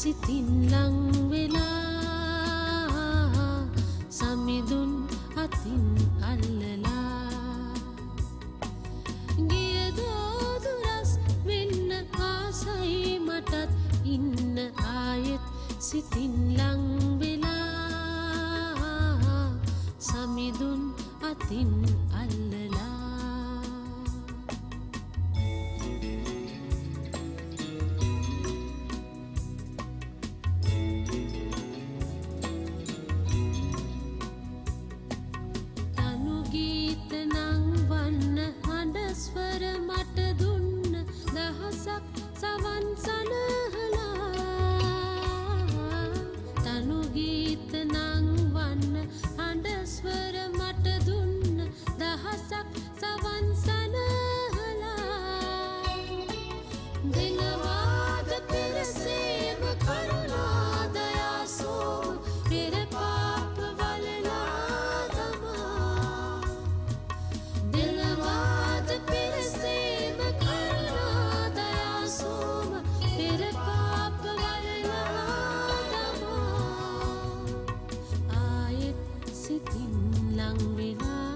සිතින් ලං වෙලා සමිඳුන් අතින් අල්ලලා ගියදෝ දුරස් වෙන්න ආසයි මටත් ඉන්න ආයෙත් සිතින් ලං වෙලා සමිඳුන් අතින් අල්ලලා ස්වර මට දුන්න දහසක් සවන් සනහලා තනු ගීත නංවන්න හඬ ස්වර මට දුන්න දහසක් සවන් සනහලා දිනවාද පෙරසේම කරුණා දයා සෝම පෙර පාප වලලා දමා දිනවාද පෙරසේම කරුණා දයා සෝම පෙර පාප වලලා දමා ආයෙත් සිතින් ලං වෙලා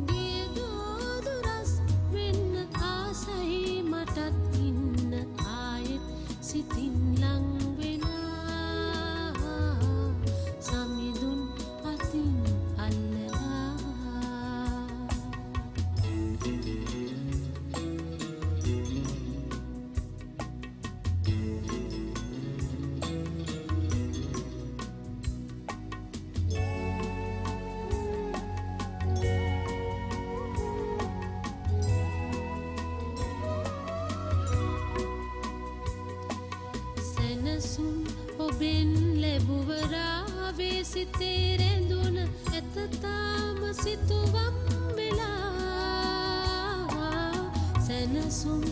ගියදෝ දුරස් වෙන්න ආසයි මටත් ඉන්න ආයෙත් සිතින් ලං වෙලා සමිඳුන් අතින් අල්ලලා සැනසුම් ඔබෙන් ලැබුවරාවේ සිතේ රැඳුන ඇත තාම සිතුවම් වෙලා සැනසුම්